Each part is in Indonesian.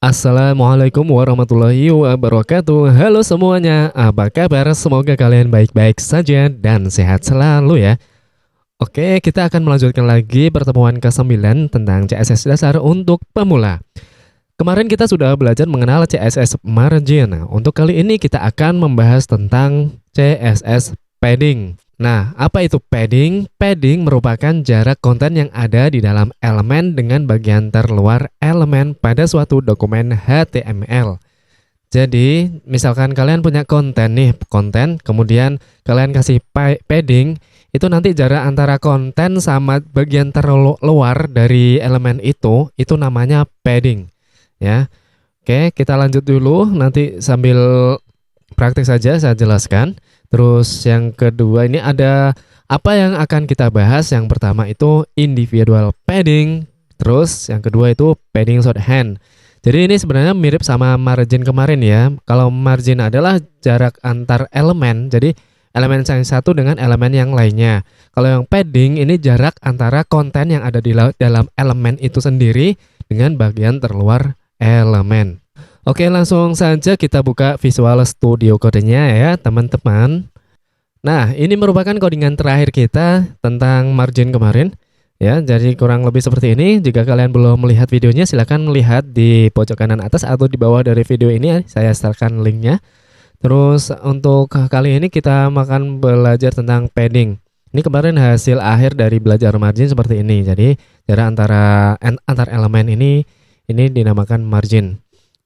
Assalamualaikum warahmatullahi wabarakatuh. Halo semuanya, apa kabar? Semoga kalian baik-baik saja dan sehat selalu ya. Oke, kita akan melanjutkan lagi pertemuan ke-9 tentang CSS dasar untuk pemula. Kemarin kita sudah belajar mengenal CSS margin. Nah, untuk kali ini kita akan membahas tentang CSS padding. Nah, apa itu padding? Padding merupakan jarak konten yang ada di dalam elemen dengan bagian terluar elemen pada suatu dokumen HTML. Jadi, misalkan kalian punya konten nih, kemudian kalian kasih padding, itu nanti jarak antara konten sama bagian terluar dari elemen itu namanya padding, ya. Oke, kita lanjut dulu, nanti sambil praktik saja saya jelaskan. Terus yang kedua ini ada apa yang akan kita bahas. Yang pertama itu individual padding. Terus yang kedua itu padding shorthand. Jadi ini sebenarnya mirip sama margin kemarin ya. Kalau margin adalah jarak antar elemen. Jadi elemen yang satu dengan elemen yang lainnya. Kalau yang padding ini jarak antara konten yang ada di dalam elemen itu sendiri dengan bagian terluar elemen. Oke, langsung saja kita buka Visual Studio Code-nya ya, teman-teman. Nah, ini merupakan codingan terakhir kita tentang margin kemarin. Ya, jadi kurang lebih seperti ini. Jika kalian belum melihat videonya, silakan melihat di pojok kanan atas atau di bawah dari video ini. Saya sertakan linknya. Terus untuk kali ini kita akan belajar tentang padding. Ini kemarin hasil akhir dari belajar margin seperti ini. Jadi jarak antar elemen ini dinamakan margin.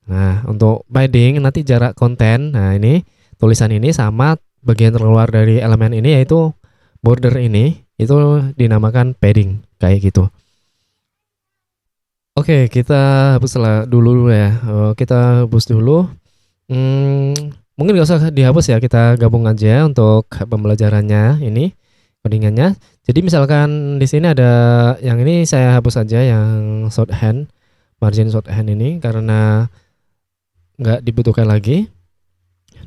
Nah, untuk padding nanti jarak konten. Nah, ini tulisan ini sama bagian terluar dari elemen ini yaitu border ini, itu dinamakan padding kayak gitu. Oke, kita hapus dulu ya. Kita hapus dulu. Mungkin nggak usah dihapus ya, kita gabung aja untuk pembelajarannya ini codingannya. Jadi misalkan di sini ada yang ini saya hapus aja yang shorthand, margin shorthand ini karena nggak dibutuhkan lagi.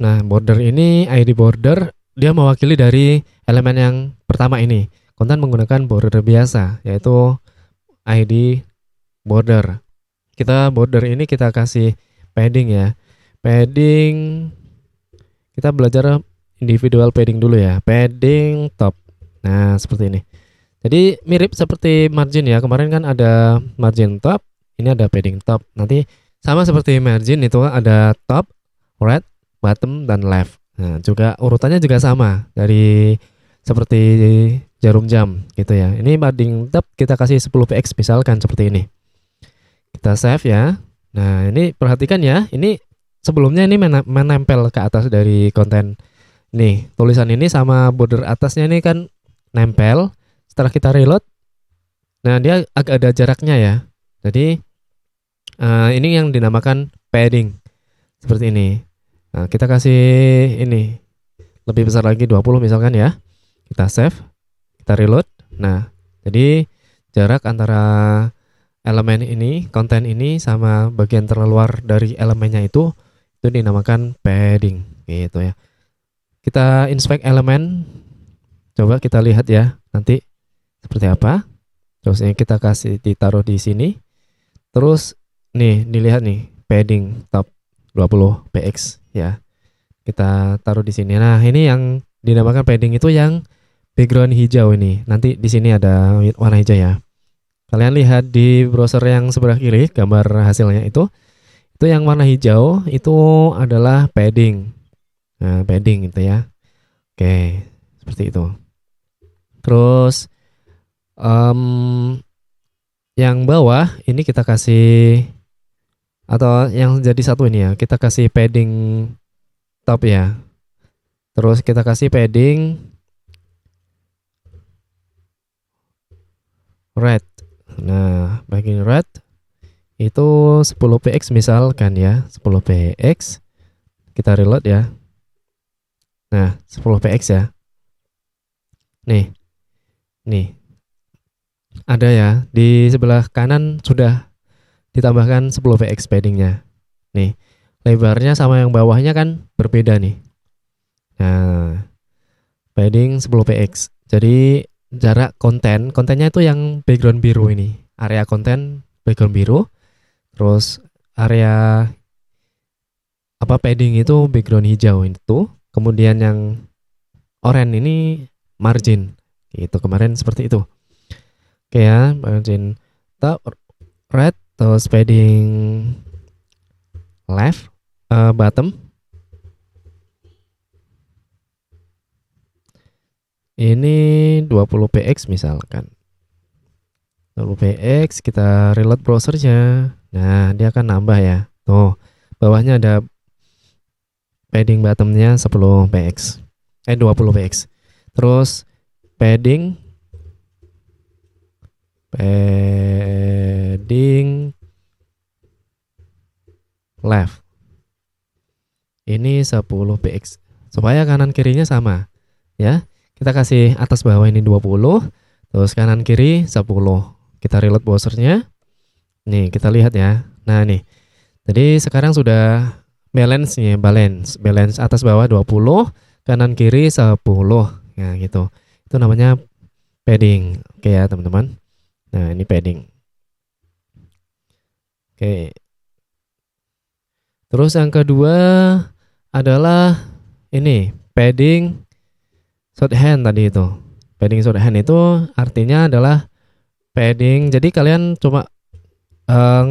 Nah, border ini, ID border, dia mewakili dari elemen yang pertama ini. Konten menggunakan border biasa, yaitu ID border. Kita border ini kita kasih padding ya. Padding, kita belajar individual padding dulu ya. Padding top. Nah, seperti ini. Jadi mirip seperti margin ya. Kemarin kan ada margin top, ini ada padding top. Nanti sama seperti margin itu ada top, right, bottom, dan left. Nah, juga urutannya juga sama dari seperti jarum jam gitu ya. Ini padding top kita kasih 10px misalkan seperti ini. Kita save ya. Nah, ini perhatikan ya. Ini sebelumnya ini menempel ke atas dari konten. Nih, tulisan ini sama border atasnya ini kan nempel. Setelah kita reload, nah dia agak ada jaraknya ya. Jadi ini yang dinamakan padding seperti ini. Nah, kita kasih ini lebih besar lagi 20 misalkan ya. Kita save, kita reload. Nah, jadi jarak antara elemen ini, konten ini sama bagian terluar dari elemennya itu dinamakan padding gitu ya. Kita inspect elemen. Coba kita lihat ya nanti seperti apa. Terus ini kita kasih ditaruh di sini. Terus nih, dilihat nih, padding top 20px ya. Kita taruh di sini. Nah, ini yang dinamakan padding itu yang background hijau ini. Nanti di sini ada warna hijau ya. Kalian lihat di browser yang sebelah kiri gambar hasilnya itu yang warna hijau itu adalah padding. Nah, padding gitu ya. Oke, seperti itu. Terus yang bawah ini kita kasih, atau yang jadi satu ini ya, kita kasih padding top ya. Terus kita kasih padding red. Nah, bagian red itu 10px misalkan ya, 10px. Kita reload ya. Nah, 10px ya. Nih. Ada ya, di sebelah kanan sudah ditambahkan 10px paddingnya. Nih, lebarnya sama yang bawahnya kan berbeda nih. Nah, padding 10px. Jadi jarak kontennya itu yang background biru ini. Area konten background biru. Terus area apa padding itu background hijau itu, kemudian yang oranye ini margin. Itu kemarin seperti itu. Oke ya, margin top right, terus padding left, bottom. Ini 20 px misalkan. 20 px, kita reload browsernya. Nah, dia akan nambah ya. Tuh, bawahnya ada padding bottomnya 10 px. 20 px. Terus padding left. Ini 10 px. Supaya kanan kirinya sama, ya. Kita kasih atas bawah ini 20, terus kanan kiri 10. Kita reload browsernya. Nih, kita lihat ya. Nah, nih. Jadi sekarang sudah balance nih, balance atas bawah 20, kanan kiri 10. Ya, gitu. Itu namanya padding. Oke ya, teman-teman. Nah, ini padding. Oke. Terus yang kedua adalah ini, padding shorthand tadi itu. Padding shorthand itu artinya adalah padding. Jadi kalian cuma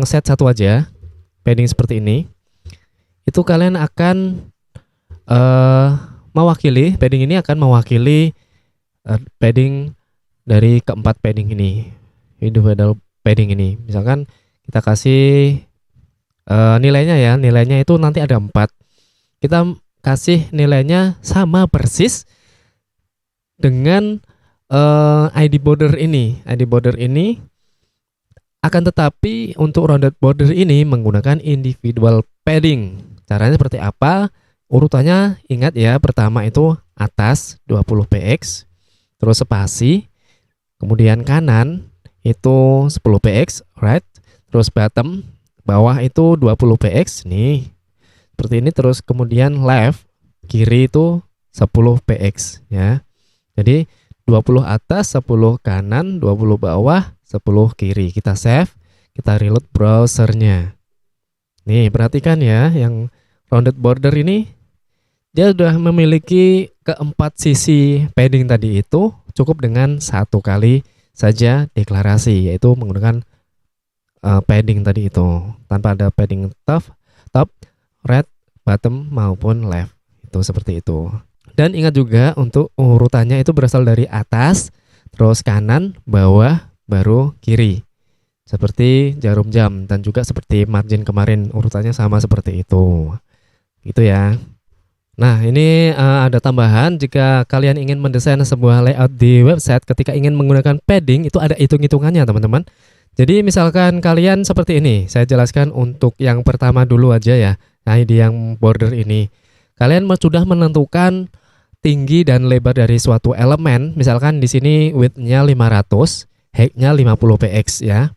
ngeset satu aja, padding seperti ini. Itu kalian akan mewakili, padding ini akan mewakili padding dari keempat padding ini, individual padding ini. Misalkan kita kasih nilainya ya, nilainya itu nanti ada 4. Kita kasih nilainya sama persis dengan ID border ini. ID border ini akan tetapi untuk rounded border ini menggunakan individual padding. Caranya seperti apa? Urutannya ingat ya, pertama itu atas 20 px, terus spasi, kemudian kanan itu 10 px, right? Terus bottom, bawah itu 20 px nih. Seperti ini, terus kemudian left, kiri itu 10 px ya. Jadi 20 atas, 10 kanan, 20 bawah, 10 kiri. Kita save, kita reload browsernya. Nih, perhatikan ya, yang rounded border ini dia sudah memiliki keempat sisi padding tadi itu cukup dengan satu kali saja deklarasi, yaitu menggunakan padding tadi itu, tanpa ada padding top, right, bottom maupun left. Itu seperti itu. Dan ingat juga untuk urutannya itu berasal dari atas, terus kanan, bawah, baru kiri. Seperti jarum jam, dan juga seperti margin kemarin urutannya sama seperti itu. Gitu ya. Nah, ini ada tambahan, jika kalian ingin mendesain sebuah layout di website ketika ingin menggunakan padding, itu ada hitung-hitungannya, teman-teman. Jadi misalkan kalian seperti ini, saya jelaskan untuk yang pertama dulu aja ya. Nah, di yang border ini, kalian sudah menentukan tinggi dan lebar dari suatu elemen. Misalkan di sini width-nya 500, height-nya 50 px ya.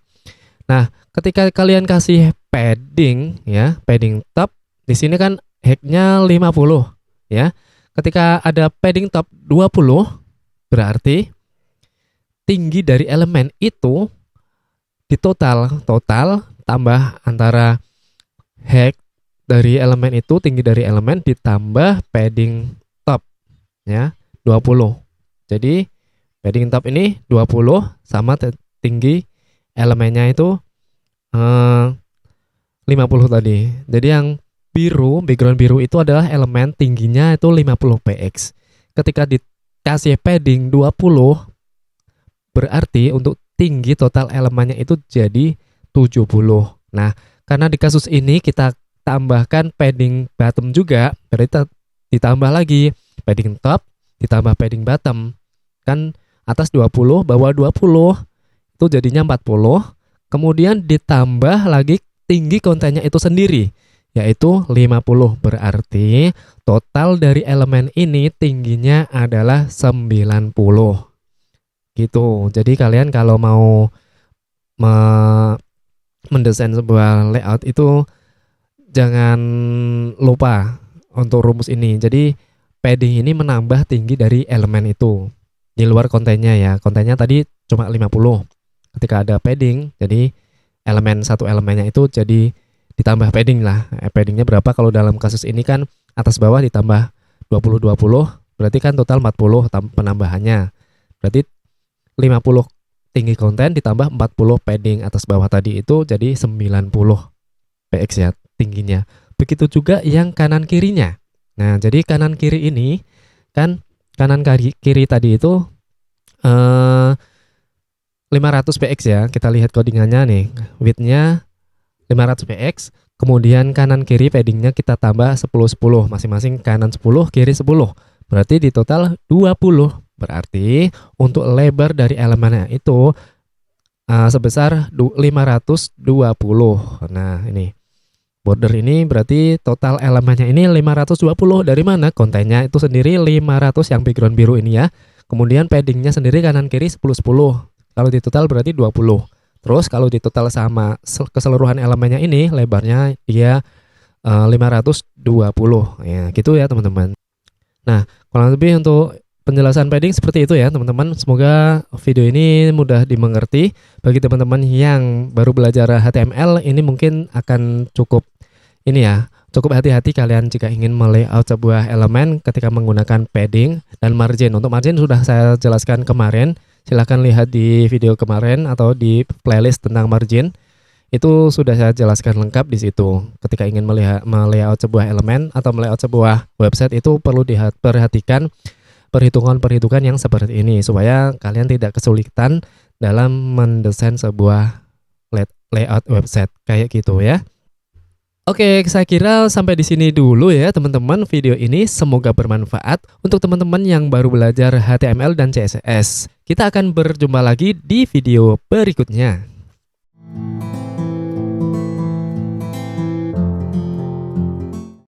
Nah, ketika kalian kasih padding ya, padding top, di sini kan height-nya 50 ya. Ketika ada padding top 20, berarti tinggi dari elemen itu di total tambah antara height dari elemen itu, tinggi dari elemen ditambah padding top ya, 20. Jadi padding top ini 20 sama tinggi elemennya itu 50 tadi. Jadi yang biru, background biru itu adalah elemen tingginya itu 50 px. Ketika dikasih padding 20, berarti untuk tinggi total elemennya itu jadi 70. Nah, karena di kasus ini kita tambahkan padding bottom juga, berarti ditambah lagi padding top ditambah padding bottom. Kan atas 20, bawah 20, itu jadinya 40. Kemudian ditambah lagi tinggi kontennya itu sendiri, yaitu 50. Berarti total dari elemen ini tingginya adalah 90. Gitu. Jadi kalian kalau mau mendesain sebuah layout itu jangan lupa untuk rumus ini. Jadi padding ini menambah tinggi dari elemen itu di luar kontennya ya. Kontennya tadi cuma 50. Ketika ada padding, jadi satu elemennya itu jadi ditambah padding lah. Paddingnya berapa kalau dalam kasus ini kan atas bawah ditambah 20 berarti kan total 40 penambahannya. Berarti 50 tinggi konten ditambah 40 padding atas bawah tadi itu jadi 90 px ya tingginya. Begitu juga yang kanan kirinya. Nah, jadi kanan kiri ini kan kanan kiri tadi itu 500 px ya. Kita lihat codingannya nih. Width-nya 500 px. Kemudian kanan kiri paddingnya kita tambah 10 masing-masing, kanan 10 kiri 10. Berarti di total 20. Berarti untuk lebar dari elemennya itu sebesar 520. Nah, ini border ini berarti total elemennya ini 520. Dari mana? Kontennya itu sendiri 500 yang background biru ini ya. Kemudian paddingnya sendiri kanan kiri 10. Kalau di total berarti 20. Terus kalau di total sama keseluruhan elemennya ini lebarnya dia 520 ya, gitu ya teman-teman. Nah, kurang lebih untuk penjelasan padding seperti itu ya teman-teman. Semoga video ini mudah dimengerti. Bagi teman-teman yang baru belajar HTML ini mungkin akan cukup ini ya, cukup hati-hati kalian jika ingin melayout sebuah elemen ketika menggunakan padding dan margin. Untuk margin sudah saya jelaskan kemarin. Silahkan lihat di video kemarin atau di playlist tentang margin. Itu sudah saya jelaskan lengkap di situ. Ketika ingin melayout sebuah elemen atau melayout sebuah website itu perlu diperhatikan perhitungan-perhitungan yang seperti ini supaya kalian tidak kesulitan dalam mendesain sebuah layout website kayak gitu ya. Oke, saya kira sampai di sini dulu ya teman-teman video ini. Semoga bermanfaat untuk teman-teman yang baru belajar HTML dan CSS. Kita akan berjumpa lagi di video berikutnya.